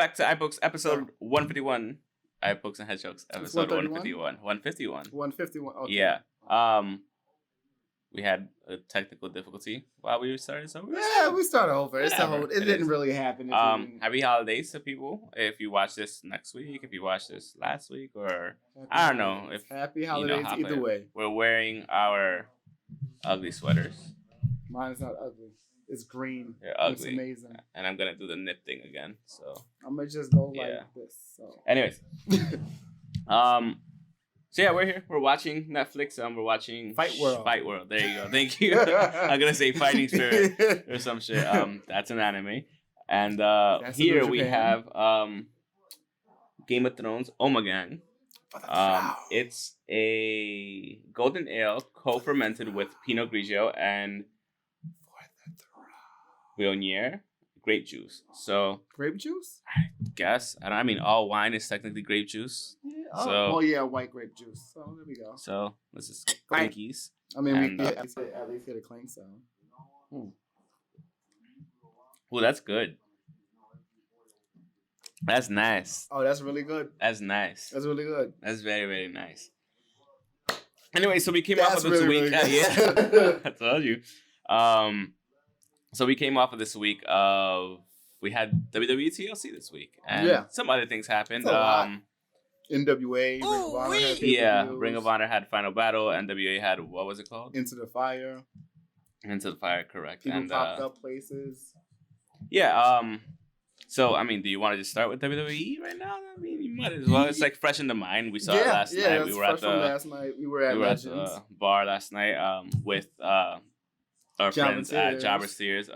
back to iBooks episode 151. iBooks and Head Jokes episode 151. 151. 151. Okay. Yeah. We had a technical difficulty while we started, so we started over. It didn't really happen. Happy holidays to people. If you watch this next week, if you watch this last week, or I don't know, if happy holidays either way. We're wearing our ugly sweaters. Mine is not ugly. It's green. They're ugly. It's amazing. And I'm gonna do the knit thing again. So I'm gonna just go like this. So. Anyways. So yeah, we're here. We're watching Netflix. We're watching FightWorld. FightWorld. There you go. Thank you. I'm gonna say Fighting Spirit or some shit. That's an anime. And here we have Game of Thrones Omegang. It's a golden ale co-fermented with Pinot Grigio and Viognier grape juice. So grape juice? I guess. I mean, all wine is technically grape juice. Yeah. White grape juice. So there we go. So this is clankies. I mean, we at least get a clank sound. Oh, that's good. That's nice. Oh, that's really good. That's nice. That's really good. That's very, very nice. Anyway, so we came off of this week. Really Yeah, I told you. So we came off of this week of we had WWE TLC this week, and some other things happened. NWA, Ring of Honor had Ring of Honor had Final Battle. NWA had, what was it called? Into the Fire. Into the Fire, correct. People popped up places. Yeah. So I mean, do you want to just start with WWE right now? I mean, you might as well. It's like fresh in the mind. We saw it last night. We were at the bar last night with our friends at Jobber's Tears.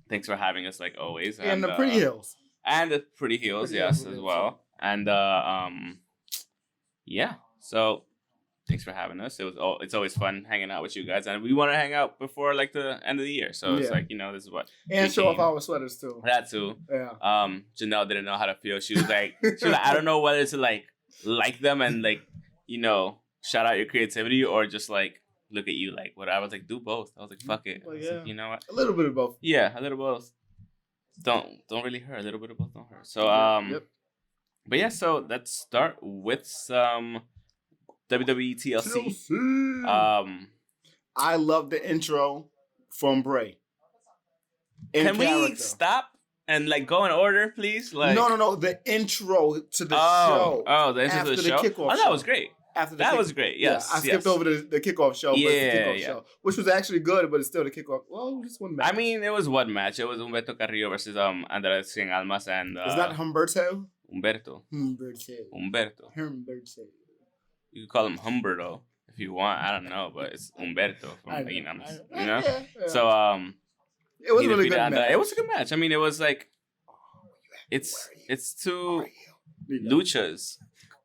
Thanks for having us, like always. And the Pretty Heels. And the Pretty Heels, yes, as well. And so thanks for having us. It's always fun hanging out with you guys, and we want to hang out before like the end of the year. So it's like, this is what show off our sweaters too. That too. Yeah. Janelle didn't know how to feel. She was like, I don't know whether to like them and like shout out your creativity or just like look at you like what. I was like, do both. I was like, fuck it. Well, like, you know what? A little bit of both. Yeah, a little both. Don't really hurt. A little bit of both don't hurt. So But yeah, so let's start with some WWE TLC. I love the intro from Bray. Can we stop and like go in order, please? Like no, the intro to the show. Oh, the intro to the show. That was great. That was great. Yes, I skipped over the kickoff show. Show, which was actually good, but it's still the kickoff. Well, just one match. I mean, it was one match. It was Humberto Carrillo versus Andrés Sin Almas and. Is that Humberto? Humberto. You could call him Humberto if you want. I don't know, but it's Humberto from Inams. Yeah. So it was a really good match. It was a good match. I mean, it was like it's two luchas.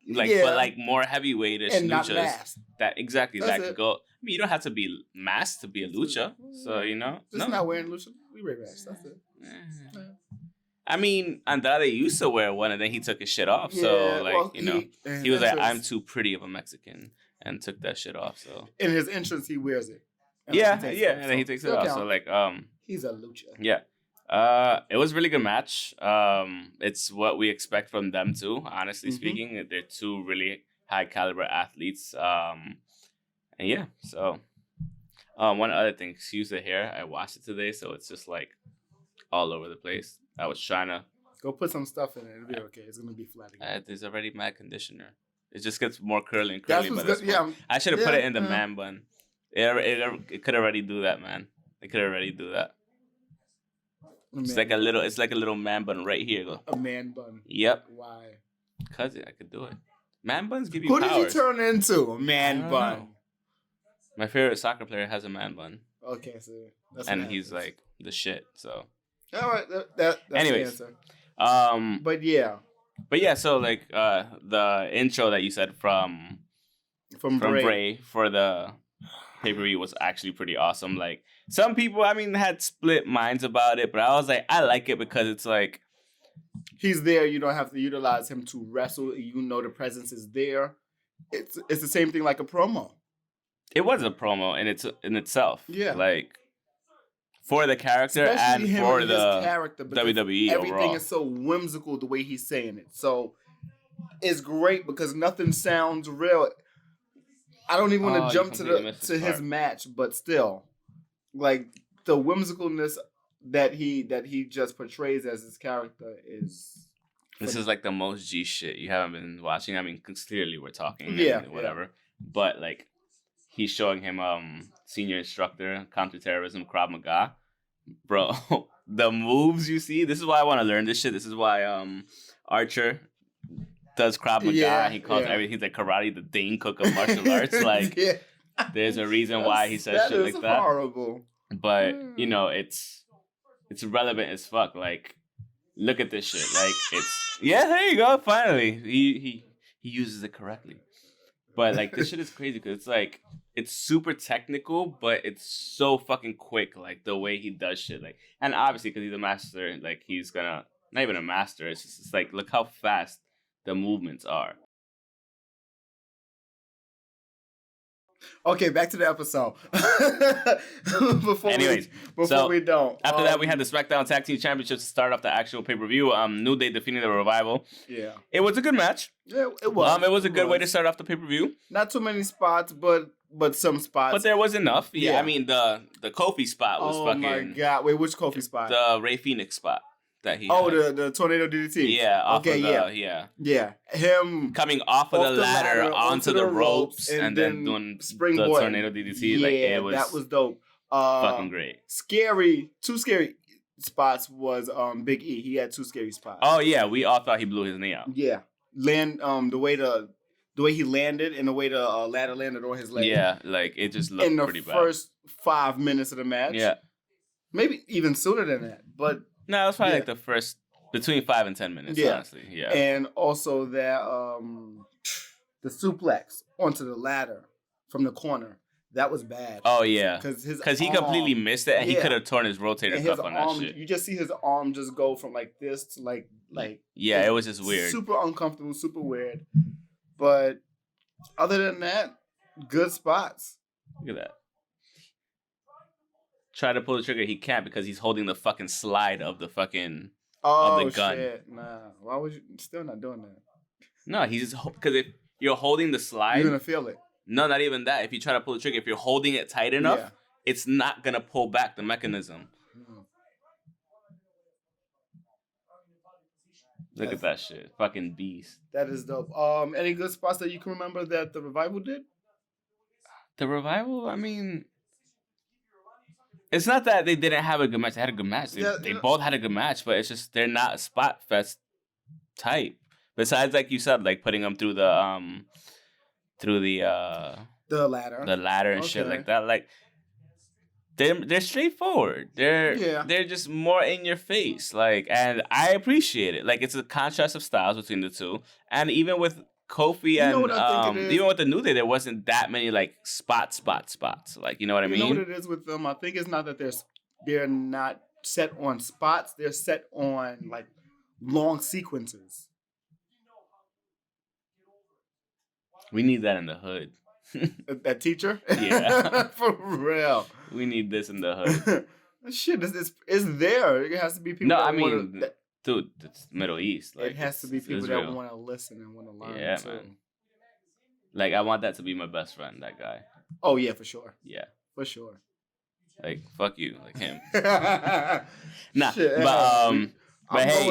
But like more heavyweightish and luchas. Not masked. That go. I mean, you don't have to be masked to be a lucha. So just not wearing lucha. We wear masks. That's it. I mean, Andrade used to wear one, and then he took his shit off. So he was like, "I'm too pretty of a Mexican," and took that shit off. So in his entrance, he wears it. And then he takes it off. So like, he's a lucha. Yeah. It was a really good match. It's what we expect from them too, honestly speaking. They're two really high caliber athletes. So one other thing, excuse the hair. I washed it today, so it's just like all over the place. I was trying to go put some stuff in it. It'll be okay. It's gonna be flat again. There's already mad conditioner. It just gets more curly and curly. I should have put it in the man bun. It could already do that, man. It could already do that. It's like a little man bun right here. A man bun. Yep. Why? Because I could do it. Man buns give you powers. Who did you turn into? A man bun. Know. My favorite soccer player has a man bun. Okay, so and he's like the shit. So. All right. That's anyways, the answer. But yeah. So like the intro that you said from Bray for the pay-per-view was actually pretty awesome. Like some people, I mean, had split minds about it, but I was like, I like it because it's like he's there. You don't have to utilize him to wrestle. The presence is there. It's the same thing like a promo. It was a promo in itself. Yeah. Like for the character especially and for the character, WWE everything overall. is so whimsical the way he's saying it. So it's great because nothing sounds real. I don't even want to jump to his match, but still, like the whimsicalness that he just portrays as his character is. This is like the most G shit you haven't been watching. I mean, clearly we're talking, whatever. Yeah. But like, he's showing him senior instructor counterterrorism Krav Maga, bro. The moves you see. This is why I want to learn this shit. This is why Archer does Krav Maga. Yeah, he calls everything. He's like karate, the Dane Cook of martial arts. Like, there's a reason why he says shit like that. That is horrible. But you know, it's relevant as fuck. Like, look at this shit. Like, it's there you go. Finally, he uses it correctly. But like, this shit is crazy because it's like it's super technical, but it's so fucking quick. Like the way he does shit. Like, and obviously because he's a master, like he's gonna not even a master. It's like look how fast the movements are. Okay, back to the episode. Anyways, before we don't. After that, we had the SmackDown Tag Team Championships to start off the actual pay-per-view. New Day defeating the Revival. Yeah. It was a good match. Yeah, it was. It was a good way to start off the pay-per-view. Not too many spots, but some spots. But there was enough. Yeah. I mean, the Kofi spot was fucking... Oh, my God. Wait, which Kofi spot? The Rey Fenix spot. That he the tornado DDT. Yeah. Yeah. Him coming off of the ladder onto the ropes and then doing the tornado DDT. Yeah, like it was that was dope. Fucking great. Two scary spots was Big E. He had two scary spots. Oh yeah, we all thought he blew his knee out. Yeah. The way he landed and the way the ladder landed on his leg. Yeah, like it just looked pretty bad. In the first 5 minutes of the match. Yeah. Maybe even sooner than that. But no, it was probably like the first between 5 and 10 minutes, honestly. Yeah. And also that the suplex onto the ladder from the corner. That was bad. Oh yeah. Because he completely missed it and he could have torn his rotator cuff on that shit. You just see his arm just go from like this to like yeah, it was just weird. Super uncomfortable, super weird. But other than that, good spots. Look at that. Try to pull the trigger, he can't because he's holding the fucking slide of the fucking of the gun. Shit. Nah, why would you still not doing that? No, he's just because if you're holding the slide, you're gonna feel it. No, not even that. If you try to pull the trigger, if you're holding it tight enough, it's not gonna pull back the mechanism. Look at that shit, fucking beast. That is dope. Any good spots that you can remember that the Revival did? The Revival, I mean. It's not that they didn't have a good match. They had a good match. They both had a good match, but it's just they're not spot fest type. Besides, like you said, like putting them through the ladder and shit like that. Like they're straightforward. They're just more in your face. Like, and I appreciate it. Like it's a contrast of styles between the two, and even with Kofi and even with the New Day, there wasn't that many like spots. Like, you know what I mean? You know what it is with them? I think it's not that they're not set on spots. They're set on like long sequences. We need that in the hood. That teacher? Yeah. For real. We need this in the hood. Shit, it's there. It has to be people. No, I mean, dude, it's Middle East. Like, it has to be people that want to listen and want to learn. Yeah, too. Man. Like, I want that to be my best friend, that guy. Oh, yeah, for sure. Yeah. For sure. Like, fuck you, like him. Nah, shit, but hey,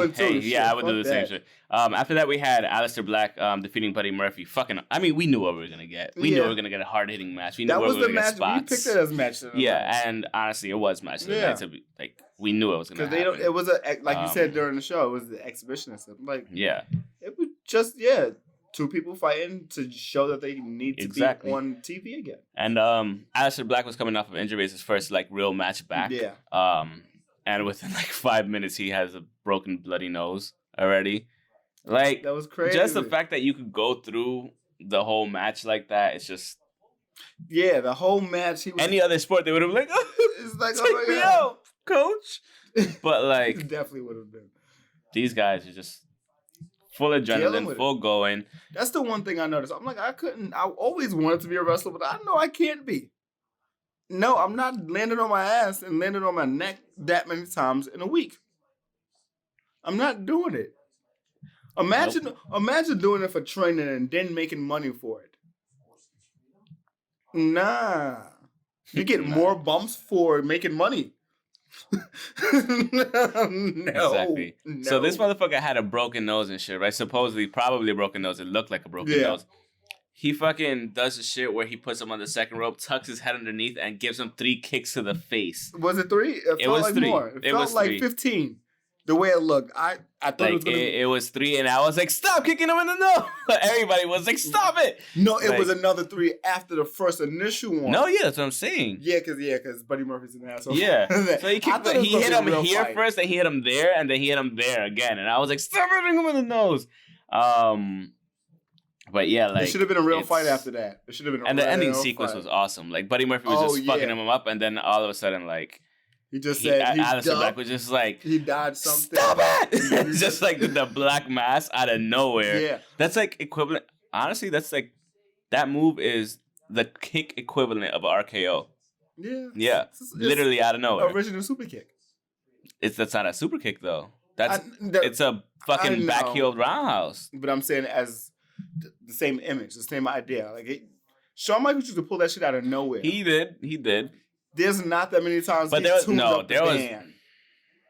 I would do the same shit. After that, we had Aleister Black defeating Buddy Murphy. I mean, we knew what we were gonna get. We knew we were gonna get a hard-hitting match. We knew we were gonna get spots. We picked it as match. And honestly, it was match. To be, like, we knew it was gonna happen. It was like you said during the show, it was the exhibitionist. Like, yeah, it was just two people fighting to show that they need to be on TV again. And Aleister Black was coming off of injury, his first like real match back. Yeah. And within like 5 minutes, he has a broken, bloody nose already. Like, that was crazy. Just the fact that you could go through the whole match like that, it's just. Yeah, the whole match. Any other sport, they would have been like, it's like, take me out, coach. But like, definitely would have been. These guys are just full adrenaline, full going. That's the one thing I noticed. I'm like, I always wanted to be a wrestler, but I know I can't be. No, I'm not landing on my ass and landing on my neck that many times in a week. I'm not doing it. Imagine doing it for training and then making money for it. Nah. You get more bumps for making money. No. Exactly. No. So this motherfucker had a broken nose and shit, right? Supposedly, probably a broken nose. It looked like a broken nose. He fucking does the shit where he puts him on the second rope, tucks his head underneath, and gives him 3 kicks to the face. Was it 3? It felt like 3. More. It felt like 3. 15. The way it looked, I thought like, it was gonna it was 3, and I was like, "Stop kicking him in the nose!" Everybody was like, "Stop it!" No, it was another 3 after the first initial one. No, yeah, that's what I'm saying. Yeah, because Buddy Murphy's an asshole. Yeah, so he hit him here first, and he hit him there, and then he hit him there again, and I was like, "Stop hitting him in the nose!" But yeah, like it should have been a real fight after that. It should have been. And the ending sequence was awesome. Like Buddy Murphy was just fucking him up, and then all of a sudden, like. He just said Alistair Black was just like he died something. Stop it! It's just like the black mass out of nowhere. Yeah, that's like equivalent. Honestly, that's like that move is the kick equivalent of an RKO. Yeah, it's literally out of nowhere. Original super kick. That's not a super kick though. It's a fucking back-heeled roundhouse. But I'm saying as the same image, the same idea. Like Shawn Michaels used to pull that shit out of nowhere. He did. There's not that many times but there was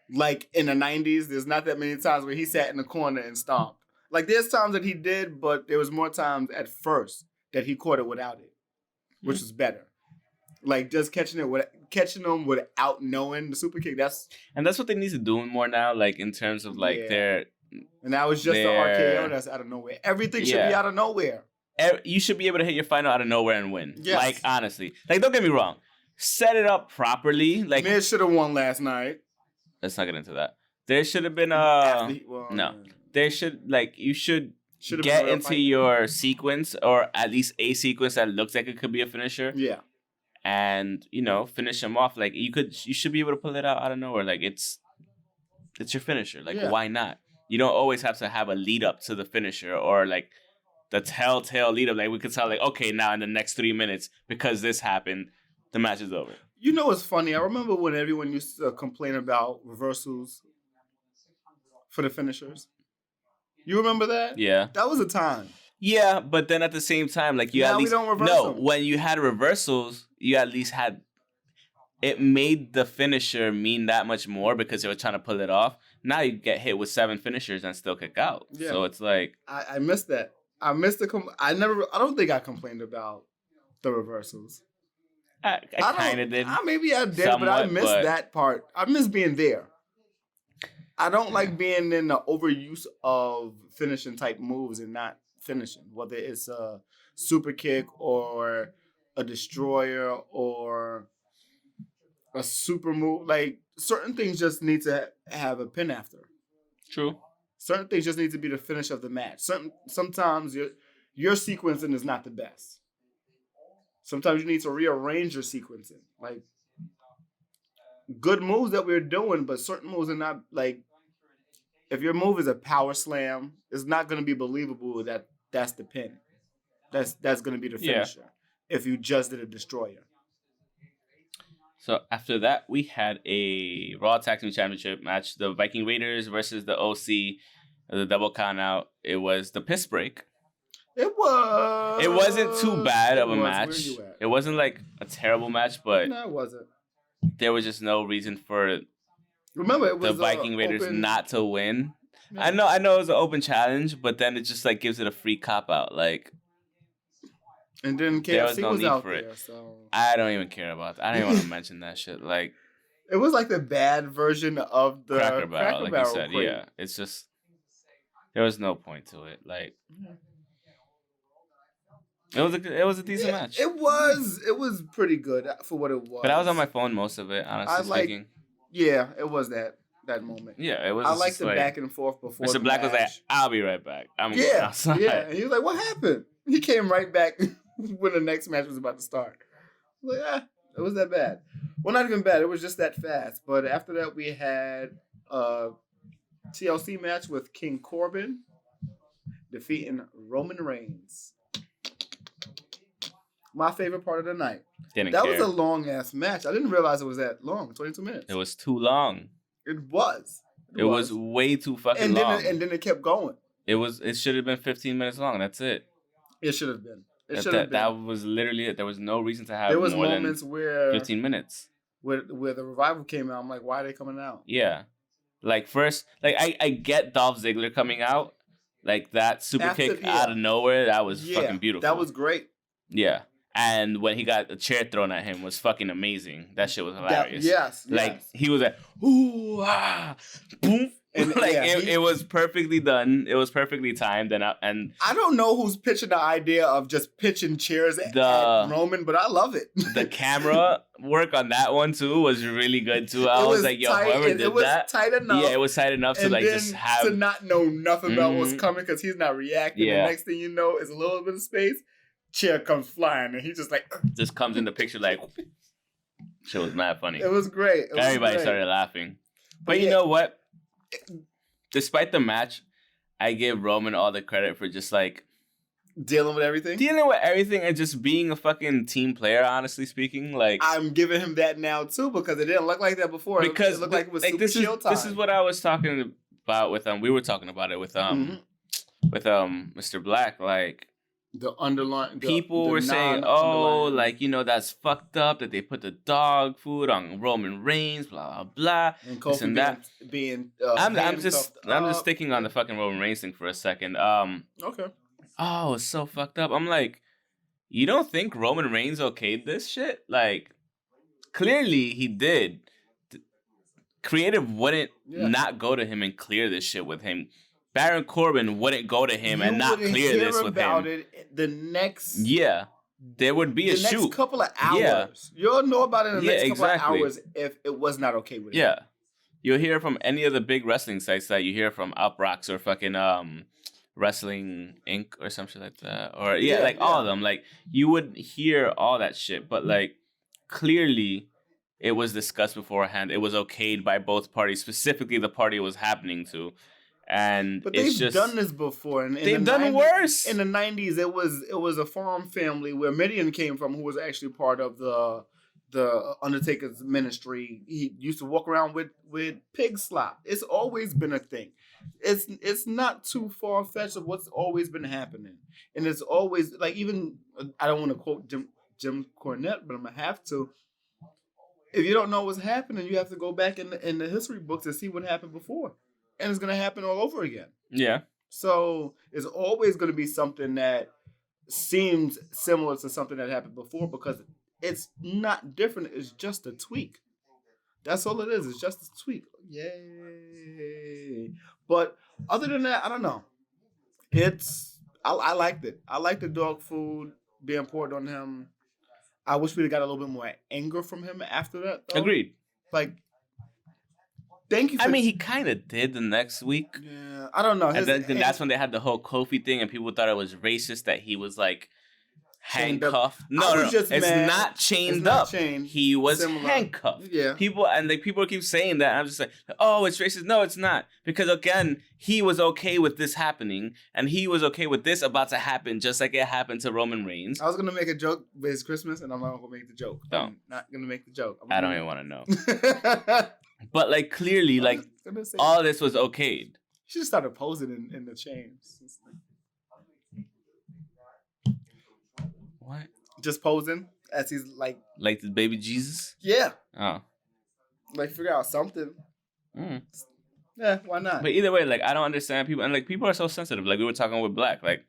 like in the 90s, there's not that many times where he sat in the corner and stomped. Like there's times that he did, but there was more times at first that he caught it without it, which was better. Like just catching them without knowing the super kick. That's what they need to do more now. Like in terms of like their. And that was just the RKO that's out of nowhere. Everything should be out of nowhere. You should be able to hit your final out of nowhere and win. Yes. Like honestly, like don't get me wrong. Set it up properly. Like Miz should have won last night. Let's not get into that. There should have been There should you should get into your sequence or at least a sequence that looks like it could be a finisher. Yeah. And finish him off. Like you should be able to pull it out of nowhere. Like it's your finisher. Like why not? You don't always have to have a lead up to the finisher or like the telltale lead up. Like we could tell like okay now in the next 3 minutes because this happened. The match is over. You know what's funny? I remember when everyone used to complain about reversals for the finishers. You remember that? Yeah. That was a time. Yeah, but then at the same time, like you now at least we don't reverse them. When you had reversals, you at least had it made the finisher mean that much more because they were trying to pull it off. Now you get hit with 7 finishers and still kick out. Yeah. So it's like I missed that. I missed I don't think I complained about the reversals. I kind of did. Maybe I did, somewhat, but I missed that part. I miss being there. I don't like being in the overuse of finishing type moves and not finishing, whether it's a super kick or a destroyer or a super move. Like certain things just need to have a pin after. True. Certain things just need to be the finish of the match. Sometimes your sequencing is not the best. Sometimes you need to rearrange your sequencing. Like, good moves that we're doing, but certain moves are not, like, if your move is a power slam, it's not going to be believable that that's the pin. That's going to be the finisher if you just did a destroyer. So, after that, we had a Raw Tag Team Championship match. The Viking Raiders versus the OC, the double count out. It was the piss break. It was. It wasn't too bad of a match. It wasn't like a terrible match, but no, it wasn't. There was just no reason for Remember, it was the Viking Raiders not to win. Yeah. I know it was an open challenge, but then it just like gives it a free cop out, like. And then KFC there was no need out for it. There, so. I don't even care about that. I don't even want to mention that shit. Like. It was like the bad version of the Cracker Barrel, like you said. Crate. Yeah, it's just there was no point to it. Like. Yeah. It was a decent match. It was pretty good for what it was. But I was on my phone most of it, honestly speaking. Yeah, it was that moment. Yeah, it was. I liked the back and forth before. Mr. Black was like, "I'll be right back. I'm going outside." Yeah, and he was like, "What happened?" He came right back when the next match was about to start. I was like, it was that bad. Well, not even bad. It was just that fast. But after that, we had a TLC match with King Corbin defeating Roman Reigns. My favorite part of the night. Didn't care. Was a long ass match. I didn't realize it was that long. 22 minutes. It was too long. It was. It was way too fucking long. And then it kept going. It should have been 15 minutes long. That's it. It should have been. That was literally it. There was no reason to have more moments where 15 minutes. Where the revival came out, I'm like, why are they coming out? Yeah. Like first, like I get Dolph Ziggler coming out. Like that super kick out of nowhere, that was fucking beautiful. That was great. Yeah. And when he got a chair thrown at him was fucking amazing. That shit was hilarious. Like he was like, ooh, ah, boom. And like it was perfectly done. It was perfectly timed, and I don't know who's pitching the idea of just pitching chairs at Roman, but I love it. The camera work on that one too was really good too. I was like, yo, whoever did that, it was tight enough. Yeah, it was tight enough to like just have to not know nothing about what's coming because he's not reacting. Yeah. The next thing you know is a little bit of space. Chair comes flying, and he just like just comes in the picture like. Shit was mad funny. It was great. Everybody started laughing, but you know what? Despite the match, I give Roman all the credit for just like dealing with everything and just being a fucking team player. Honestly speaking, like I'm giving him that now too because it didn't look like that before. Because it looked like it was this is what I was talking about with we were talking about it with Mr. Black, like. The underlying people were saying, "Oh, like that's fucked up that they put the dog food on Roman Reigns, blah blah blah." And Kofi being I'm just sticking on the fucking Roman Reigns thing for a second. Okay. Oh, it's so fucked up. I'm like, you don't think Roman Reigns okayed this shit? Like, clearly he did. Creative wouldn't not go to him and clear this shit with him. Baron Corbin wouldn't go to him and not clear this with him. The next, there would be a shoot. Next couple of hours. Yeah. You'll know about it in the next couple of hours if it was not okay with him. Yeah, you'll hear from any of the big wrestling sites that you hear from Uproxx or fucking Wrestling Inc. or some shit like that, or all of them. Like you would hear all that shit, but like clearly. It was discussed beforehand. It was okayed by both parties, specifically the party it was happening to. But they've done this before. They've done worse. In the 90s, it was a farm family where Mideon came from, who was actually part of the Undertaker's ministry. He used to walk around with pig slop. It's always been a thing. It's not too far fetched of what's always been happening, and it's always like even I don't want to quote Jim Cornette, but I'm gonna have to. If you don't know what's happening, you have to go back in the history books to see what happened before. And it's going to happen all over again. Yeah. So it's always going to be something that seems similar to something that happened before because it's not different. It's just a tweak. That's all it is. It's just a tweak. Yay. But other than that, I don't know. I liked it. I liked the dog food being poured on him. I wish we'd got a little bit more anger from him after that, though. Agreed. Like, thank you for... I mean, he kind of did the next week. Yeah, I don't know. And then that's when they had the whole Kofi thing, and people thought it was racist that he was, like, handcuffed. No, it's not chained up. He was handcuffed. Yeah. People keep saying that, and I'm just like, oh, it's racist. No, it's not. Because, again, he was okay with this happening, and he was okay with this about to happen, just like it happened to Roman Reigns. I was going to make a joke with his Christmas, and I'm not going to make the joke. No. I'm not going to make the joke. I don't even want to know. But, like, clearly, like, all this was okayed. You should have started posing in the chains. What? Just posing as he's like the baby Jesus? Yeah. Oh. Like figure out something. Mm. Yeah, why not? But either way, like I don't understand people, and like people are so sensitive. Like we were talking with Black, like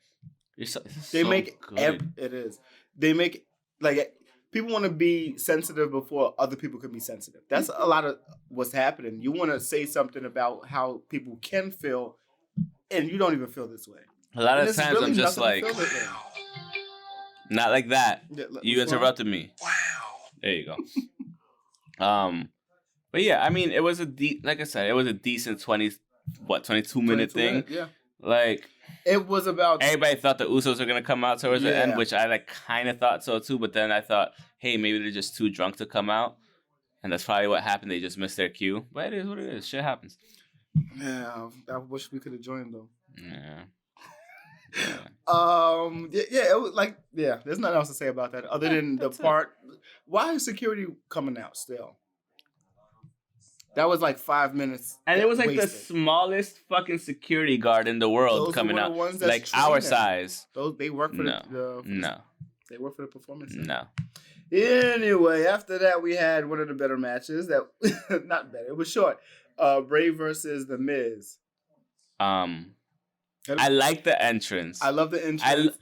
they make it is. They make like people want to be sensitive before other people can be sensitive. That's a lot of what's happening. You want to say something about how people can feel, and you don't even feel this way. A lot of times I'm just like. Not like that. Yeah, you interrupted me. Wow. There you go. But yeah, I mean, it was like I said, it was a decent 22 minute thing. Yeah. Like it was about. Everybody thought the Usos were gonna come out towards the end, which I like kind of thought so too. But then I thought, hey, maybe they're just too drunk to come out, and that's probably what happened. They just missed their cue. But it is what it is. Shit happens. Yeah, I wish we could have joined though. Yeah. It was like, there's nothing else to say about that other than the part. Why is security coming out still? That was like 5 minutes. And it was like wasted. The smallest fucking security guard in the world. Those coming out. Like our size. They work for they work for the performance. No. Anyway, after that we had one of the better matches. That not better. It was short. Bray versus The Miz. I like the entrance. I love the entrance.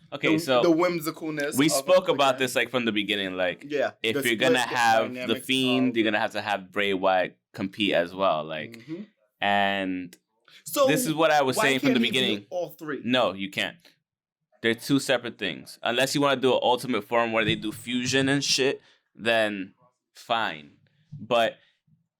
So the whimsicalness. We spoke about this like from the beginning. Like, if you're gonna have the Fiend, you're gonna have to have Bray Wyatt compete as well. Like, and so this is what I was saying from the beginning. All three? No, you can't. They're two separate things. Unless you want to do an Ultimate Forum where they do fusion and shit, then fine. But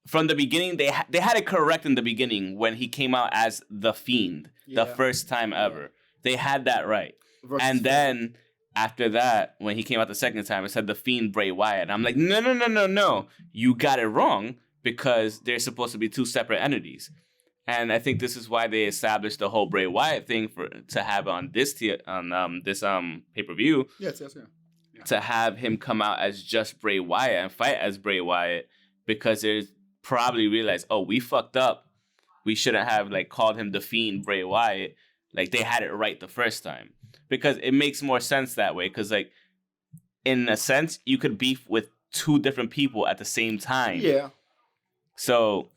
from the beginning, they had it correct in the beginning when he came out as the Fiend, the first time ever. They had that right. And then after that, when he came out the second time, it said the Fiend Bray Wyatt. And I'm like, no. You got it wrong because they're supposed to be two separate entities. And I think this is why they established the whole Bray Wyatt thing to have on this pay-per-view. Yes. To have him come out as just Bray Wyatt and fight as Bray Wyatt because there's probably realized, oh, we fucked up. We shouldn't have called him the Fiend Bray Wyatt. Like, they had it right the first time. Because it makes more sense that way. Because, in a sense, you could beef with two different people at the same time. Yeah. So...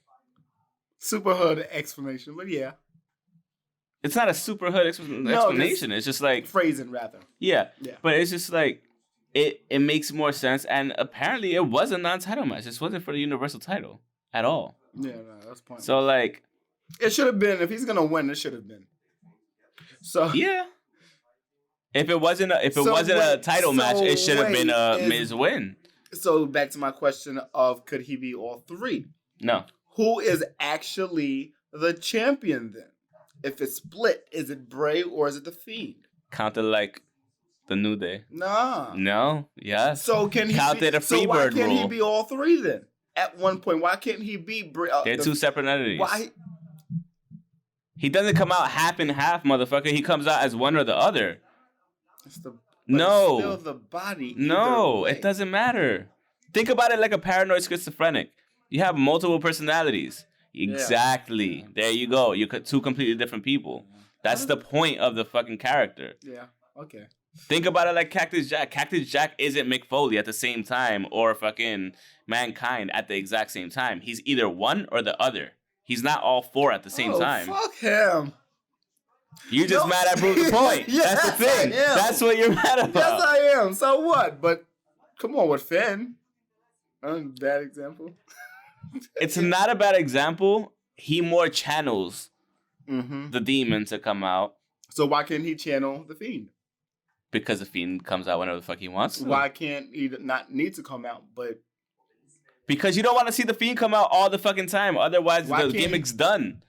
Super hood explanation, but yeah. It's not a super hood explanation. It's just phrasing, rather. Yeah. But it's just it makes more sense. And apparently it was a non-title match. This wasn't for the Universal title at all. Yeah, no, that's pointless. So, it should have been, if he's going to win, it should have been. So... Yeah. If it wasn't a title match, it should have been a Miz win. So, back to my question of, could he be all three? No. Who is actually the champion then? If it's split, is it Bray or is it the Fiend? Counted like the New Day. Nah. No. Yes. So can he counted a Freebird rule? So why can't rule. he be all three then? At one point, why can't he be Bray? They're two separate entities. Why? He doesn't come out half and half, motherfucker. He comes out as one or the other. No. It's still the body. No, it doesn't matter. Think about it like a paranoid schizophrenic. You have multiple personalities. Exactly. Yeah. There you go. You're two completely different people. That's the point of the fucking character. Yeah. Okay. Think about it like Cactus Jack. Cactus Jack isn't Mick Foley at the same time or fucking Mankind at the exact same time. He's either one or the other. He's not all four at the same time. Fuck him. You're just mad I proved the point. Yes, that's the thing. That's what you're mad about. Yes, I am. So what? But come on with Finn. Bad example. It's not a bad example. He more channels the demon to come out. So why can't he channel the Fiend? Because the Fiend comes out whenever the fuck he wants to. Why can't he not need to come out, but... Because you don't want to see the Fiend come out all the fucking time. Otherwise, the gimmick's done.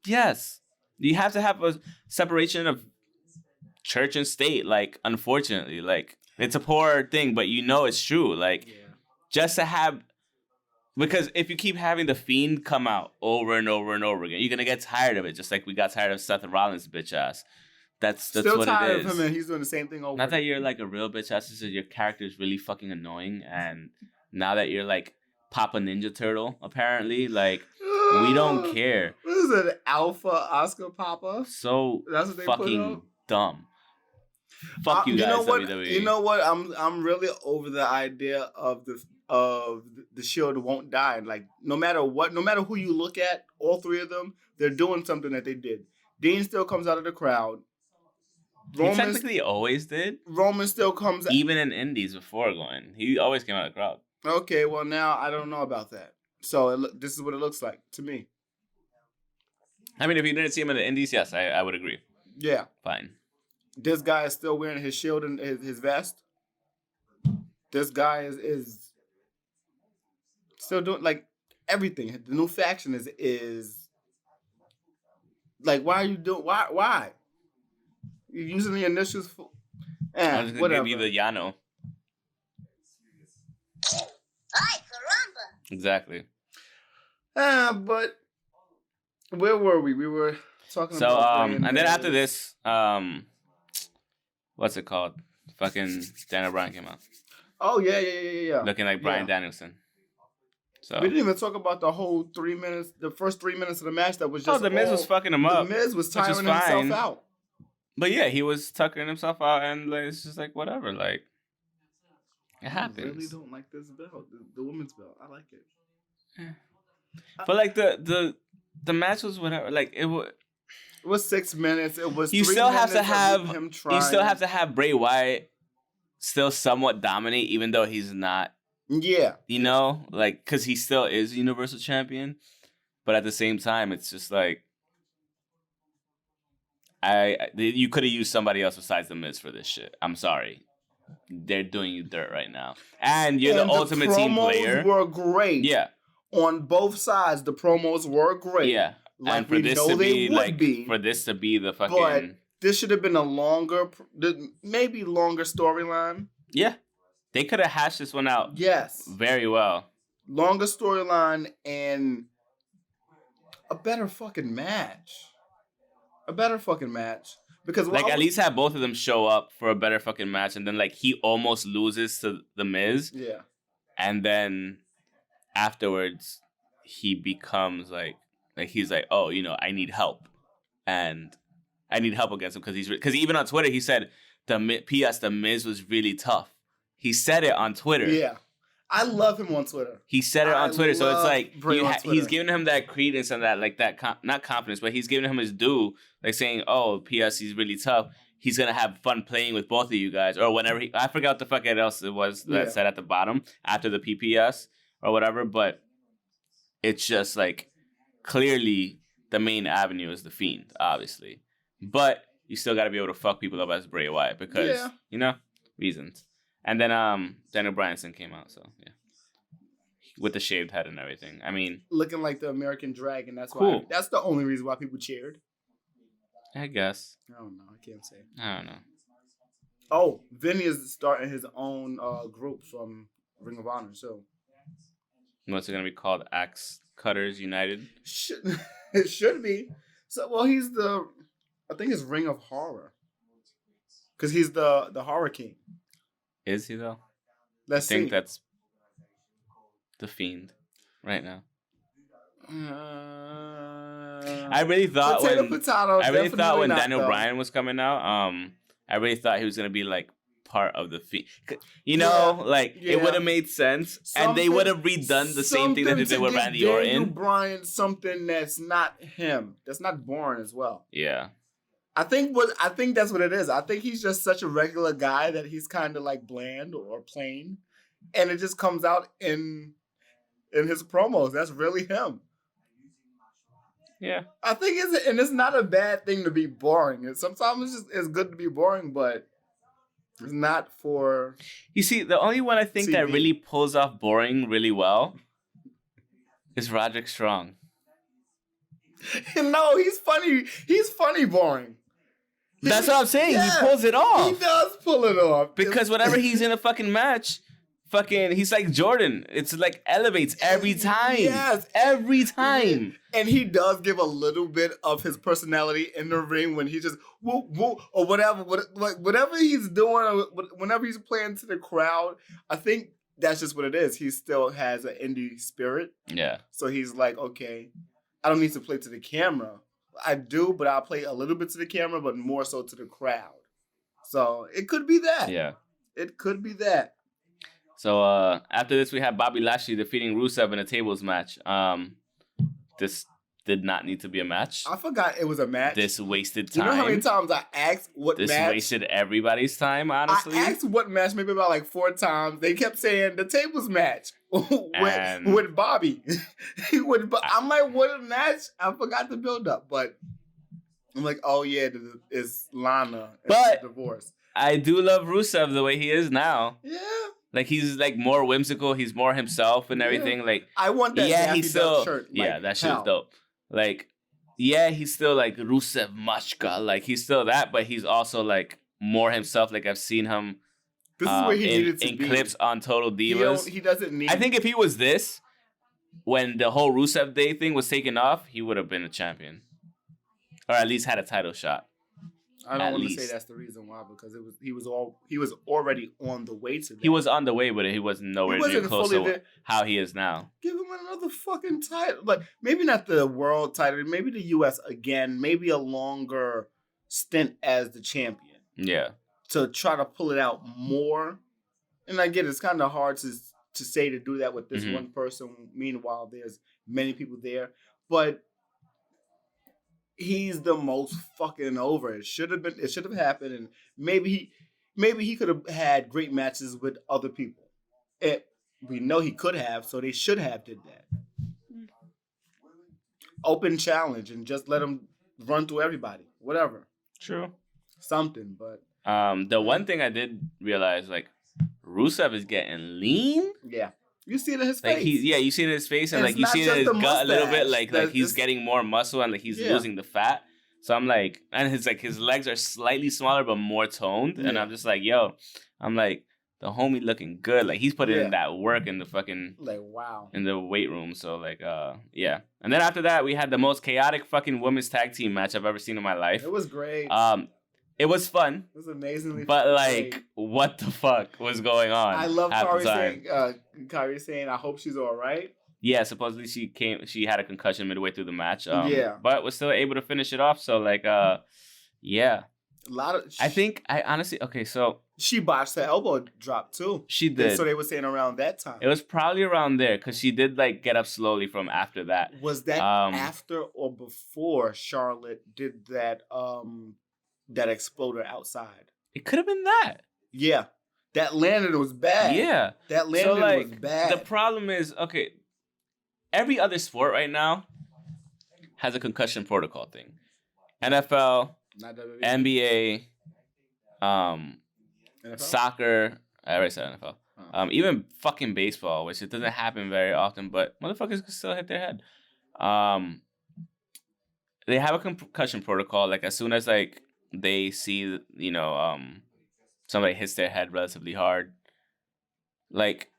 Yes. You have to have a separation of church and state, unfortunately. It's a poor thing, but it's true. Just to have... Because if you keep having the Fiend come out over and over and over again, you're going to get tired of it, just like we got tired of Seth Rollins' bitch ass. That's still what tired it is. Of him and he's doing the same thing over. Not that you're a real bitch ass, it's just your character is really fucking annoying, and now that you're Papa Ninja Turtle, apparently, we don't care. What is it, Alpha Oscar Papa? So that's what they fucking dumb. Fuck you guys, WWE. You know what? I'm really over the idea of the Shield won't die. No matter what, no matter who you look at, all three of them, they're doing something that they did. Dean still comes out of the crowd. He technically always did. Roman still comes out. Even in Indies before going. He always came out of the crowd. Okay, well now I don't know about that. So this is what it looks like to me. I mean, if you didn't see him in the Indies, yes, I would agree. Yeah. Fine. This guy is still wearing his shield and his vest. This guy is still doing everything. The new faction is why are you doing why? You're using the initials for I'm just gonna give you the Yano. Ay, caramba. Exactly. But where were we? We were And then after this, what's it called? Fucking Daniel Bryan came out. Oh yeah. Looking like Bryan Danielson. So we didn't even talk about the whole 3 minutes, the first 3 minutes of the match that was just. Oh, the Miz was fucking him up. The Miz was tiring himself out. But yeah, he was tucking himself out, and like, it's just like whatever, like it happens. I really don't like this belt, the women's belt. I like it. Yeah. But like the match was whatever. Like it was 6 minutes. It was. You still have to have him trying. You still have to have Bray Wyatt still somewhat dominate, even though he's not. Yeah. You know, like because he still is Universal Champion, but at the same time, it's just like. You could have used somebody else besides the Miz for this shit. I'm sorry. They're doing you dirt right now. And you're the ultimate team player. The promos were great. Yeah. On both sides, the promos were great. Yeah. Like and for this to be for this to be the fucking. But this should have been a maybe longer storyline. Yeah. They could have hashed this one out. Yes. Very well. Longer storyline and a better fucking match. Because like at least have both of them show up for a better fucking match, and then like he almost loses to the Miz. Yeah. And then afterwards he becomes like he's like, oh, you know, I need help, and I need help against him because even on Twitter he said the Miz was really tough. He said it on Twitter. Yeah. I love him on Twitter. He said it on Twitter, so it's like he's giving him that credence and that not confidence, but he's giving him his due, like saying, "Oh, P.S. he's really tough. He's gonna have fun playing with both of you guys." Or whenever I forgot what the fuck else it was that said at the bottom after the PPS or whatever, but it's just like clearly the main avenue is the Fiend, obviously, but you still got to be able to fuck people up as Bray Wyatt because you know reasons. And then Daniel Bryan came out, so yeah, with the shaved head and everything. I mean, looking like the American Dragon. That's why. That's the only reason why people cheered. I guess. I don't know. I can't say. I don't know. Oh, Vinny is starting his own group from Ring of Honor. So, what's it gonna be called? Axe Cutters United. It should be. So, well, I think it's Ring of Horror, because he's the horror king. Is he though? I think that's the Fiend right now. I really thought when Daniel Bryan was coming out, I really thought he was gonna be like part of the Fiend. You know, it would have made sense, and they would have redone the same thing that they did with Randy Orton. Daniel Bryan, something that's not him, that's not boring as well. Yeah. I think that's what it is. I think he's just such a regular guy that he's kind of like bland or plain, and it just comes out in his promos. That's really him. Yeah, I think it's not a bad thing to be boring. Sometimes it's good to be boring, but it's not for. You see, the only one I think TV. That really pulls off boring really well is Roderick Strong. No, he's funny. He's funny boring. That's what I'm saying. Yeah, he pulls it off. He does pull it off. Because whenever he's in a fucking match, he's like Jordan. It's like elevates every time. Yes. Every time. And he does give a little bit of his personality in the ring when he just whoop, whoop, or whatever he's doing, or whenever he's playing to the crowd. I think that's just what it is. He still has an indie spirit. Yeah. So he's like, okay, I don't need to play to the camera. I do, but I'll play a little bit to the camera, but more so to the crowd. So it could be that. Yeah. It could be that. So after this, we have Bobby Lashley defeating Rusev in a tables match. This did not need to be a match. I forgot it was a match. This wasted time. You know how many times I asked what match? This wasted everybody's time, honestly. I asked what match maybe about like 4 times. They kept saying the tables match with Bobby. I'm like, what a match? I forgot the build up, but I'm like, oh yeah, it's Lana and divorce. I do love Rusev the way he is now. Yeah. Like he's like more whimsical. He's more himself and everything. Like I want that. Yeah, he's still shirt. That shit's dope. Like, yeah, he's still like Rusev Machka. Like he's still that, but he's also like more himself. Like I've seen him. This is where he needed to be. In clips on Total Divas. He doesn't need. I think if he was this, when the whole Rusev Day thing was taken off, he would have been a champion. or at least had a title shot. I don't want to say that's the reason why, because he was already on the way to that. He was on the way, but he wasn't nowhere near close to how he is now. Give him another fucking title. Like, maybe not the world title, maybe the US again, maybe a longer stint as the champion. Yeah. To try to pull it out more. And I get it's kind of hard to say to do that with this one person. Meanwhile, there's many people there. But he's the most fucking over. It should have happened, and maybe he could have had great matches with other people. We know he could have, so they should have did that. Open challenge and just let him run through everybody. Whatever. True. Something, but the one thing I did realize, like, Rusev is getting lean. Yeah. You see it in his face. You see it in his face, and like you see it in his gut a little bit, like he's getting more muscle and like he's losing the fat. So I'm like, and his legs are slightly smaller but more toned, and I'm just like, yo, I'm like, the homie looking good. Like he's putting in that work in the fucking in the weight room. So like, yeah. And then after that, we had the most chaotic fucking women's tag team match I've ever seen in my life. It was great. It was fun. It was amazingly but like, what the fuck was going on? I love Kyrie saying, I hope she's all right. Yeah, supposedly she had a concussion midway through the match. But was still able to finish it off. So like, yeah. I honestly, okay, so. She botched the elbow drop too. She did. So they were saying around that time. It was probably around there because she did like get up slowly from after that. Was that after or before Charlotte did that, that exploder outside? It could have been that. Yeah. That landing was bad. Yeah. That landing was bad. The problem is, okay, every other sport right now has a concussion protocol thing. NFL, NBA, NFL? Soccer. I already said NFL. Even fucking baseball, which it doesn't happen very often, but motherfuckers can still hit their head. They have a concussion protocol. Like as soon as like they see, somebody hits their head relatively hard. Like,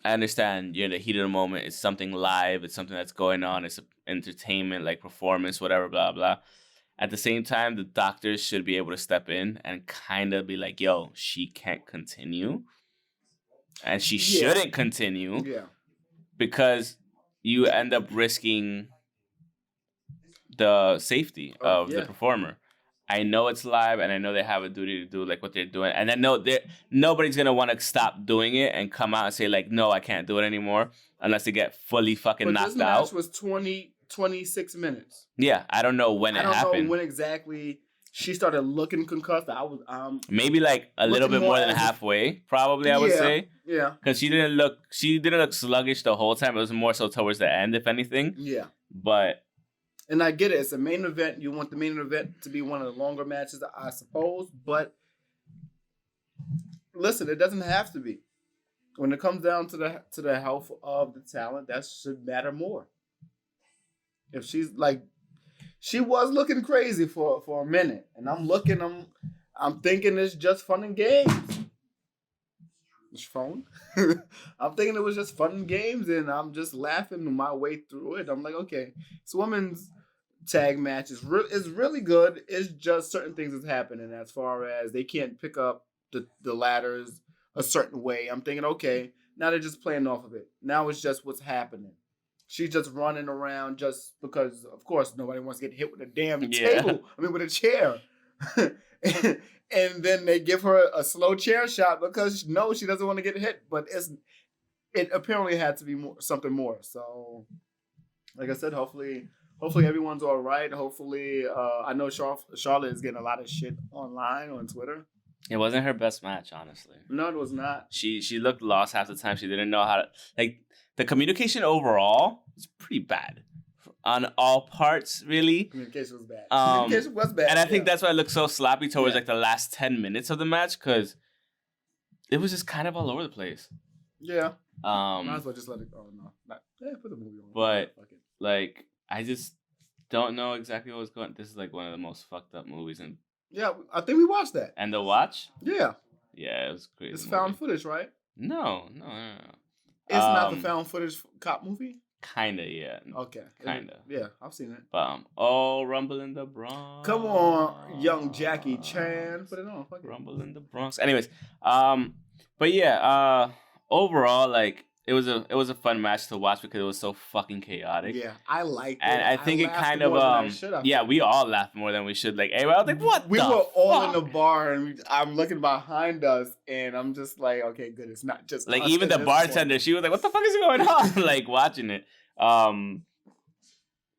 I understand you're in the heat of the moment. It's something live. It's something that's going on. It's entertainment, like performance, whatever, blah, blah. At the same time, the doctors should be able to step in and kind of be like, yo, she can't continue. And she shouldn't continue. Yeah. Because you end up risking the safety of the performer. I know it's live, and I know they have a duty to do like what they're doing, and I know nobody's gonna want to stop doing it and come out and say like, no, I can't do it anymore unless they get fully fucking knocked out. This match was 26 minutes. Yeah, I don't know when it happened. I don't know when exactly she started looking concussed. I was maybe like a little bit more than halfway, probably. I would say. Yeah. Because she didn't look sluggish the whole time. It was more so towards the end, if anything. Yeah. But. And I get it. It's a main event. You want the main event to be one of the longer matches, I suppose. But listen, it doesn't have to be. When it comes down to the health of the talent, that should matter more. If she's like, she was looking crazy for a minute, and I'm thinking it's just fun and games. This phone. I'm thinking it was just fun and games, and I'm just laughing my way through it. I'm like, okay, this women's tag match is really good. It's just certain things that's happening as far as they can't pick up the ladders a certain way. I'm thinking, okay, now they're just playing off of it. Now it's just what's happening. She's just running around just because, of course, nobody wants to get hit with a damn table. I mean, with a chair. And then they give her a slow chair shot because no, she doesn't want to get hit. But it apparently had to be something more. So, like I said, hopefully everyone's all right. Hopefully, I know Charlotte is getting a lot of shit online on Twitter. It wasn't her best match, honestly. No, it was not. She looked lost half the time. She didn't know how to like. The communication overall was pretty bad on all parts, really. Communication was bad. And I think that's why it looked so sloppy towards like the last 10 minutes of the match, because it was just kind of all over the place. Yeah. Might as well just let it go. No. Put the movie on. But like, I just don't know exactly what was going on. This is like one of the most fucked up movies. And yeah, I think we watched that. And the watch? Yeah. Yeah, it was crazy. It's found footage, right? No. It's not the found footage cop movie? Kinda, yeah. Okay. Kinda. Yeah, I've seen it. But Rumble in the Bronx. Come on, young Jackie Chan. Put it on. Fuck it. Rumble in the Bronx. Anyways, but yeah, overall, like it was a fun match to watch because it was so fucking chaotic. Yeah, I liked it. And I think it kind of we all laughed more than we should. Like, hey, I was like, what? We were all in the bar, and I'm looking behind us, and I'm just like, okay, good. It's not just like even the bartender. She was like, what the fuck is going on? Like watching it.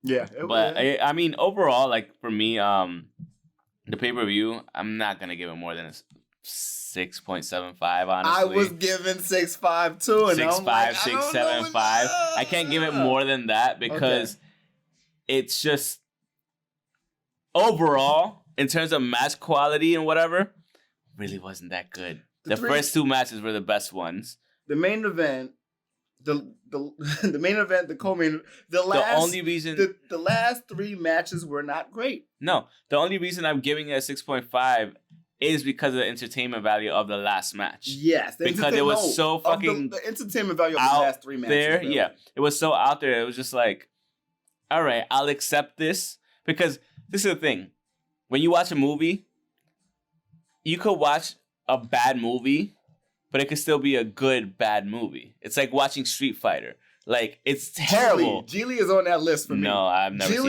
Yeah, but I mean, overall, like for me, the pay-per-view, I'm not gonna give it more than a 6.75. Honestly, I was given 6.5 too, and 6.5, 6.75. I can't give it more than that because it's just overall, in terms of match quality and whatever, really wasn't that good. The first two matches were the best ones. The main event. The main event, the co-main, the only reason the last three matches were not great. No, the only reason I'm giving it a 6.5 is because of the entertainment value of the last match. Yes, because it was so fucking the entertainment value of the last three matches. There, yeah, it was so out there. It was just like, all right, I'll accept this because this is the thing. When you watch a movie, you could watch a bad movie. But it could still be a good, bad movie. It's like watching Street Fighter. Like, it's terrible. Geely is on that list for me. No, I've never seen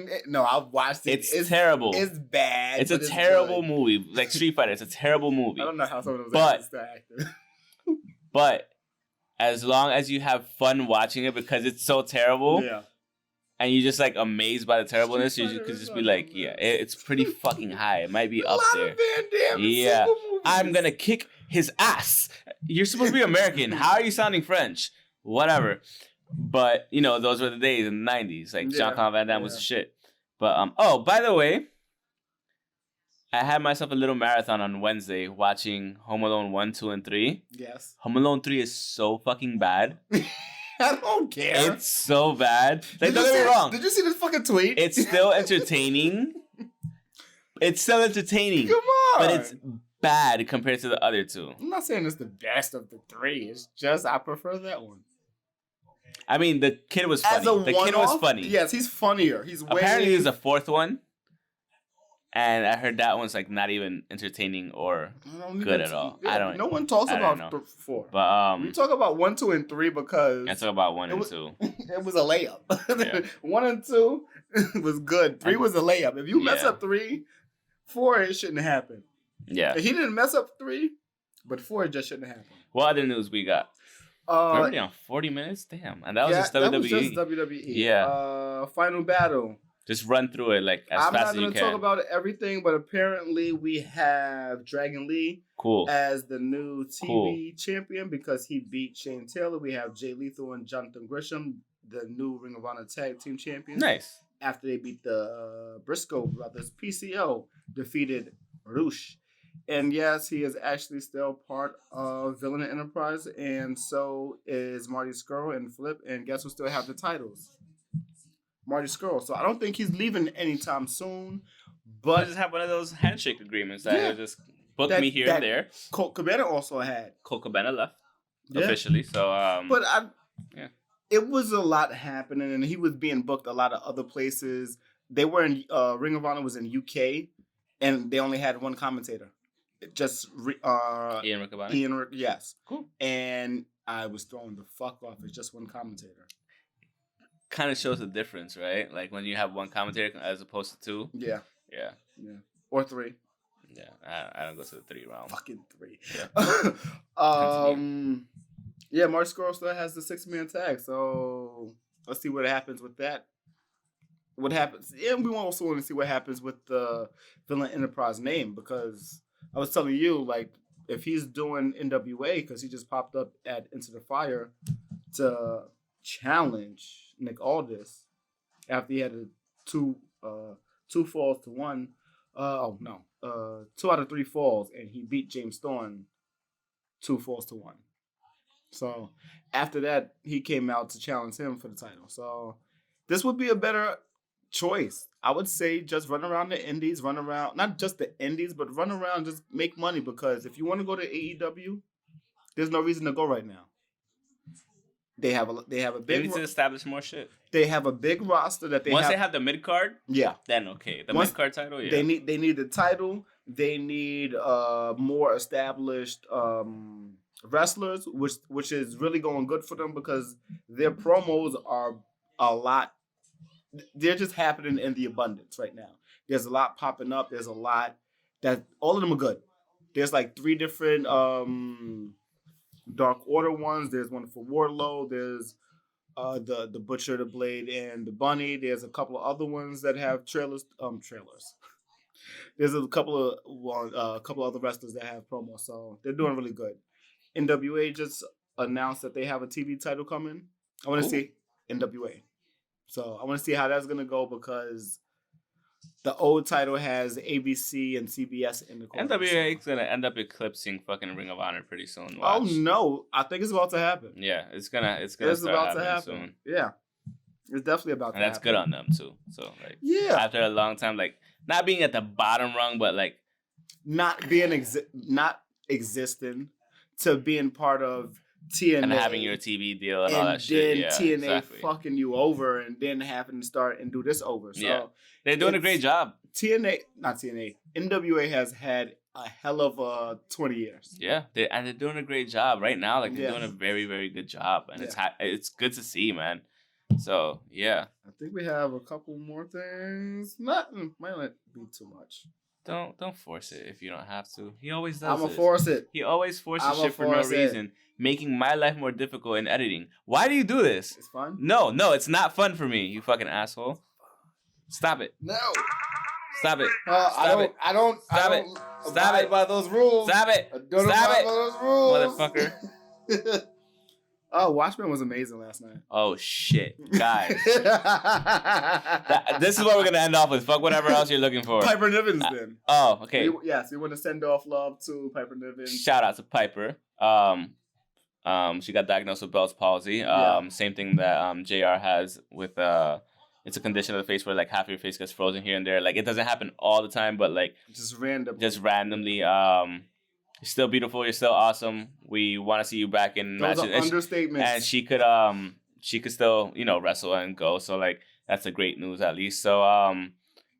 it. No, I've watched it. It's terrible. It's bad. It's a terrible movie. Like Street Fighter, it's a terrible movie. I don't know how some of those actors are acting. But as long as you have fun watching it because it's so terrible, and you're just like amazed by the terribleness, you could just be like, yeah, it's pretty fucking high. It might be up there. Yeah, I'm gonna kick his ass. You're supposed to be American. How are you sounding French? Whatever. But, you know, those were the days in the 90s. Like, Jean-Claude Van Damme was the shit. But, by the way, I had myself a little marathon on Wednesday watching Home Alone 1, 2, and 3. Yes. Home Alone 3 is so fucking bad. I don't care. It's so bad. Like, don't get me wrong. Did you see this fucking tweet? It's still entertaining. It's still entertaining. Come on. But it's bad compared to the other two. I'm not saying it's the best of the three. It's just I prefer that one. I mean, the kid was funny. The kid was funny. Yes, he's funnier. Apparently, there's a fourth one. And I heard that one's like not even entertaining or good at all. Yeah, I don't. No one talks about 4. But we talk about 1, 2, and 3 because I talk about 1 and 2. It was a layup. 1 and 2 was good. 3 was a layup. If you mess up 3, 4 it shouldn't happen. Yeah, he didn't mess up 3, but 4 it just shouldn't happen. What other news we got? We're already on 40 minutes. Damn, and that was just WWE. That was just WWE. Yeah. Final Battle. Just run through it like as fast as you can. I'm not going to talk about everything, but apparently we have Dragon Lee as the new TV champion because he beat Shane Taylor. We have Jay Lethal and Jonathan Gresham, the new Ring of Honor Tag Team Champions. Nice. After they beat the Briscoe brothers, PCO defeated Roosh. And yes, he is actually still part of Villain Enterprise, and so is Marty Scurll and Flip. And guess who still have the titles? Marty Scurll. So I don't think he's leaving anytime soon. But I just have one of those handshake agreements that just book me here and there. Colt Cabana also had. Colt Cabana left officially. So, but it was a lot happening, and he was being booked a lot of other places. They were in Ring of Honor was in UK, and they only had one commentator. Just Ian Riccaboni? Yes. Cool. And I was thrown the fuck off. It's just one commentator. Kind of shows the difference, right? Like when you have one commentator as opposed to 2. Yeah. Yeah. Yeah. Or 3. Yeah. I don't go to the 3 round. Fucking 3. Yeah. Yeah, Marty Scurll still has the 6-man tag, so let's see what happens with that. What happens? Yeah, we also want to see what happens with the Villain Enterprise name because I was telling you, like, if he's doing NWA, because he just popped up at Into the Fire to challenge Nick Aldis after he had 2 falls to 1. 2 out of 3 falls, and he beat James Storm 2 falls to 1. So after that, he came out to challenge him for the title. So this would be a better choice. I would say just run around the indies, run around, not just the indies, but run around, just make money because if you want to go to AEW, there's no reason to go right now. They have a big. They need to establish more shit. They have a big roster that once they have the mid card. Yeah. Then okay, the mid card title. Yeah. They need the title. They need more established wrestlers, which is really going good for them because their promos are a lot. They're just happening in the abundance right now. There's a lot popping up. There's a lot that all of them are good. There's like 3 different Dark Order ones. There's one for Wardlow. There's the Butcher, the Blade, and the Bunny. There's a couple of other ones that have trailers. There's a couple of other wrestlers that have promos, so they're doing really good. NWA just announced that they have a TV title coming. I want to see NWA. So I want to see how that's going to go because the old title has ABC and CBS in the corner. NWA is going to end up eclipsing fucking Ring of Honor pretty soon. Watch. Oh, no. I think it's about to happen. Yeah, it's gonna start happening soon. Yeah. It's definitely about to happen. And that's good on them, too. So, like, after a long time, like, not being at the bottom rung, but, like... Not existing to being part of TNA. And having your TV deal and all that shit. And then TNA fucking you over and then having to start and do this over. So they're doing a great job. NWA has had a hell of a 20 years. Yeah, they're doing a great job right now. Like, they're doing a very, very good job. And it's good to see, man. So, yeah. I think we have a couple more things. Might not be too much. Don't force it if you don't have to. He always does. I'm gonna force it. He always forces shit for no reason, making my life more difficult in editing. Why do you do this? It's fun. No, it's not fun for me. You fucking asshole. Stop it. No. Stop it. I don't abide by those rules. Stop it. I don't abide by those rules. Motherfucker. Oh, Watchmen was amazing last night. Oh, shit. Guys. This is what we're going to end off with. Fuck whatever else you're looking for. Piper Niven's then. Oh, okay. So you want to send off love to Piper Niven. Shout out to Piper. She got diagnosed with Bell's palsy. Same thing that JR has with... it's a condition of the face where, like, half of your face gets frozen here and there. Like, it doesn't happen all the time, but, like... Just randomly. You're still beautiful. You're still awesome. We want to see you back in matches. Those are understatements. And she could still, wrestle and go. So like that's a great news at least. So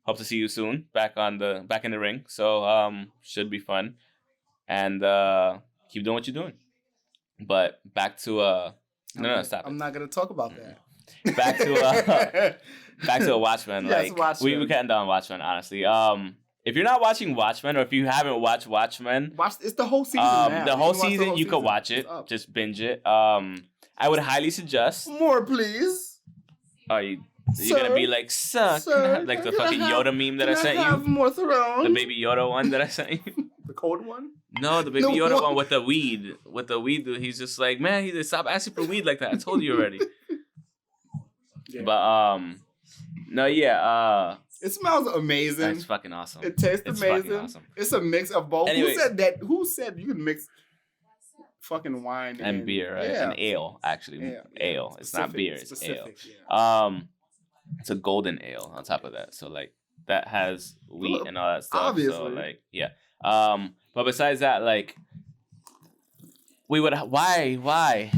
hope to see you soon back in the ring. So should be fun. And keep doing what you're doing. But back to no, stop it. I'm not gonna talk about that. Back to a Watchmen. Yes, like Watchmen. we can end on Watchmen, honestly. If you're not watching Watchmen, or if you haven't watched Watchmen, it's the whole season now. The whole season, you could watch it. Just binge it. I would highly suggest. More, please. Are you gonna be like, sir, like the fucking Yoda meme that I sent you? More Thrones? The baby Yoda one that I sent you? The cold one? No, the baby Yoda one with the weed. With the weed dude. He's just like, man, he just stop asking for weed like that. I told you already. Yeah. But no, yeah. It smells amazing. It's fucking awesome. It tastes amazing. Awesome. It's a mix of both. Anyways, Who said you can mix fucking wine and beer, right? Yeah. And ale, actually. Yeah. Ale. It's not beer, it's ale. Yeah. It's a golden ale on top of that. So like that has wheat and all that stuff. Obviously. So like yeah. But besides that, like we would why?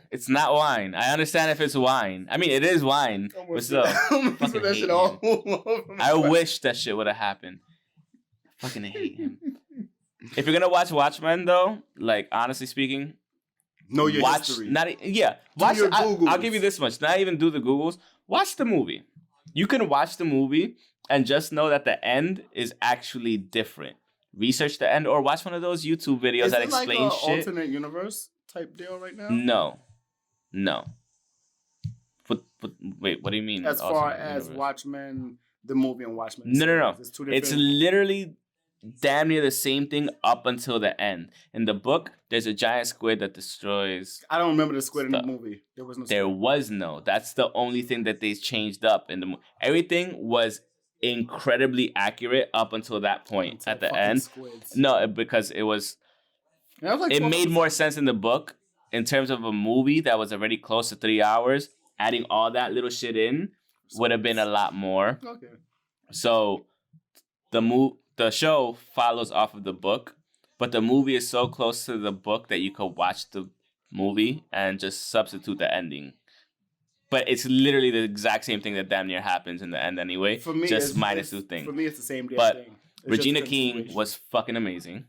It's not wine. I understand if it's wine. I mean, it is wine. But still, fucking hate him. I wish that shit would have happened. I fucking hate him. If you're gonna watch Watchmen, though, like honestly speaking, know your history. Watch. I'll give you this much. Not even do the Googles. Watch the movie. You can watch the movie and just know that the end is actually different. Research the end or watch one of those YouTube videos that explain like shit. Alternate universe type deal right now? No. But wait, what do you mean? As far as Watchmen, the movie and Watchmen. No. It's literally damn near the same thing up until the end. In the book, there's a giant squid that destroys. I don't remember the squid in the movie. There was no. There was no. That's the only thing that they changed up in the movie. Everything was incredibly accurate up until that point at the end. Squids. No, because it was. It made more sense in the book in terms of a movie that was already close to 3 hours. Adding all that little shit in would have been a lot more. Okay. So the show follows off of the book, but the movie is so close to the book that you could watch the movie and just substitute the ending. But it's literally the exact same thing that damn near happens in the end anyway. For me, just minus two things. For me, it's the same damn but thing. It's Regina King was fucking amazing.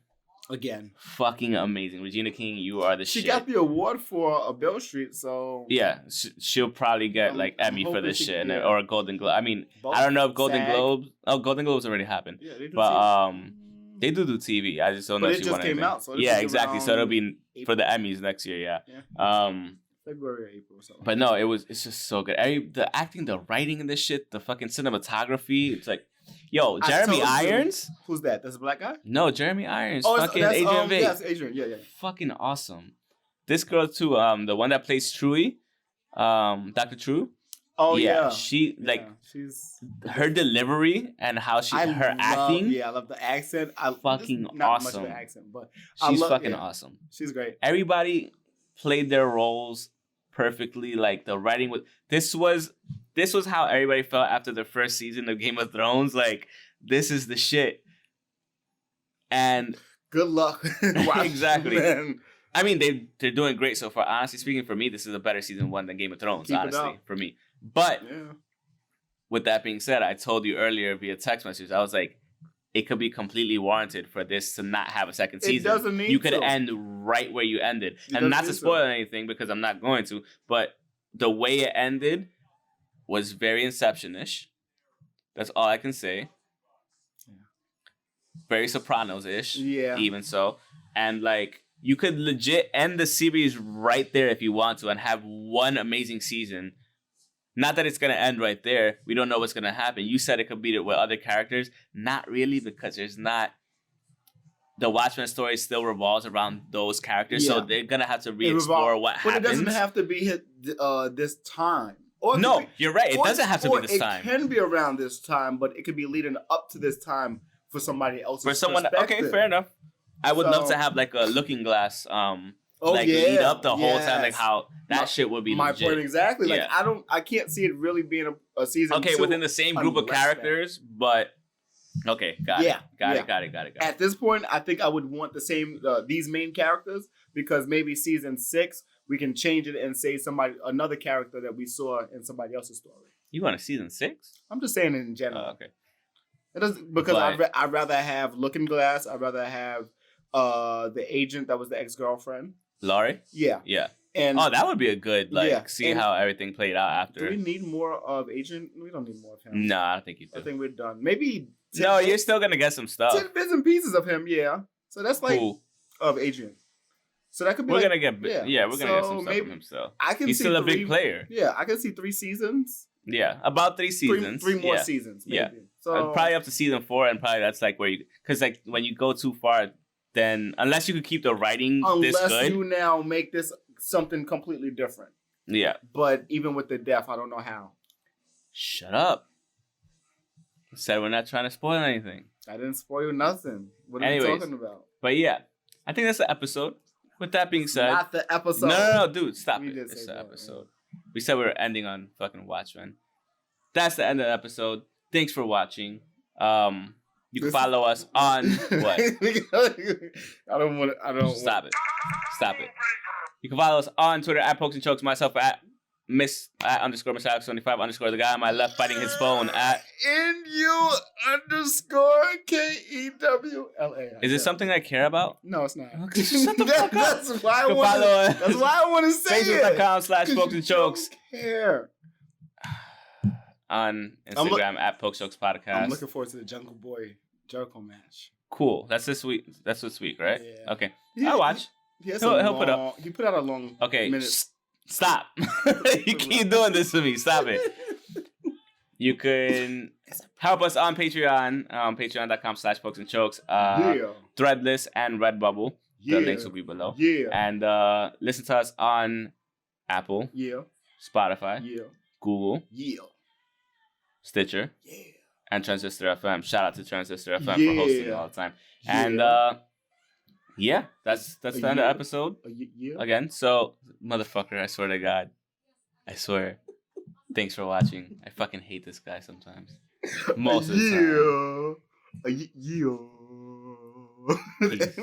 Again. Fucking amazing. Regina King, you are the shit. She got the award for a Beale Street, so... Yeah, she'll probably get like Emmy for this shit or a Golden Globe. I mean, I don't know if Golden Globes... Oh, Golden Globes already happened. Yeah, they do TV. They do TV. I just don't know if she won anything. But it just came out. So yeah, exactly. So it'll be April. For the Emmys next year, yeah. February or April or something. But no, it's just so good. The acting, the writing in this shit, the fucking cinematography, it's like... Yo, Jeremy Irons? Who's that? That's a black guy? No, Jeremy Irons. Fucking Adrian Veidt. Yes, Adrian. Yeah. Fucking awesome. This girl too, the one that plays Truey, Dr. True. Oh yeah. She she's her delivery and how her acting. Yeah, I love the accent. Fucking not awesome. Much of an accent, but she's fucking awesome. She's great. Everybody played their roles perfectly. Like the writing was. This was how everybody felt after the first season of Game of Thrones. Like, this is the shit. And good luck. Exactly. Man. I mean, they're doing great so far. Honestly speaking, for me, this is a better season 1 than Game of Thrones. Honestly, for me. But with that being said, I told you earlier via text message, I was like, it could be completely warranted for this to not have a second season. It doesn't need You could end right where you ended. And not to spoil anything, because I'm not going to, but the way it ended was very Inception-ish. That's all I can say. Yeah. Very Sopranos-ish. Yeah. Even so. And like, you could legit end the series right there if you want to and have one amazing season. Not that it's going to end right there. We don't know what's going to happen. You said it could be with other characters. Not really, because there's not... The Watchmen story still revolves around those characters. So they're going to have to re-explore what happens. But it doesn't have to be this time. You're right. It doesn't have to be this time. It can be around this time, but it could be leading up to this time for somebody else's perspective. Okay, fair enough. I would love to have like a looking glass, lead up the whole time, like how that shit would be. My legit. point exactly. Like I can't see it really being a season. Okay, within the same group of characters, but okay, got it. Got it. At this point, I think I would want the same these main characters, because maybe season 6. We can change it and say another character that we saw in somebody else's story. You want a season 6? I'm just saying it in general. Okay. It doesn't, because I'd rather have Looking Glass. I'd rather have the agent that was the ex-girlfriend. Laurie? Yeah. Yeah. And that would be a good see how everything played out after. Do we need more of Agent? We don't need more of him. No, I don't think you do. I think we're done. Maybe. You're still gonna get some stuff. 10 bits and pieces of him. Yeah. So that's like of Agent. So that could be. We're gonna get some stuff from him still. He's still a big player. Yeah, I can see 3 seasons. Yeah, about 3 seasons. 3 more seasons. Maybe. Yeah. So probably up to season 4, and probably that's like where because like when you go too far, then unless you could keep the writing this good, unless you now make this something completely different. Yeah. But even with the death, I don't know how. Shut up. Said we're not trying to spoil anything. I didn't spoil nothing. What are you talking about? But yeah, I think that's the episode. With that being said... Not the episode. No, dude, stop it. It's the episode. Yeah. We said we were ending on fucking Watchmen. That's the end of the episode. Thanks for watching. You can follow us on... What? I don't Stop it. You can follow us on Twitter at Pokes and Chokes, myself at _Miss_Alex25_ the guy on my left fighting his phone at NU_KEWLA. Is it something I care about? No, it's not. Shut the fuck up. That's why I want to say it. Facebook.com/PokesandChokes. Care. On Instagram at PokesChokes Podcast. I'm looking forward to the Jungle Boy Jericho match. Cool. That's this week. That's this week, right? Yeah. Okay. I'll watch. He'll put up. He put out a long. Okay. Minute. Stop. You keep doing this to me. Stop it. You can help us on Patreon. Patreon.com/PokesandChokes. Threadless and Redbubble. The links will be below. Yeah. And listen to us on Apple. Yeah. Spotify. Yeah. Google. Yeah. Stitcher. Yeah. And Transistor FM. Shout out to Transistor FM for hosting all the time. Yeah. And that's the end of the episode. Again, so motherfucker, I swear to God. I swear. Thanks for watching. I fucking hate this guy sometimes. Most of the time. Yeah. Peace.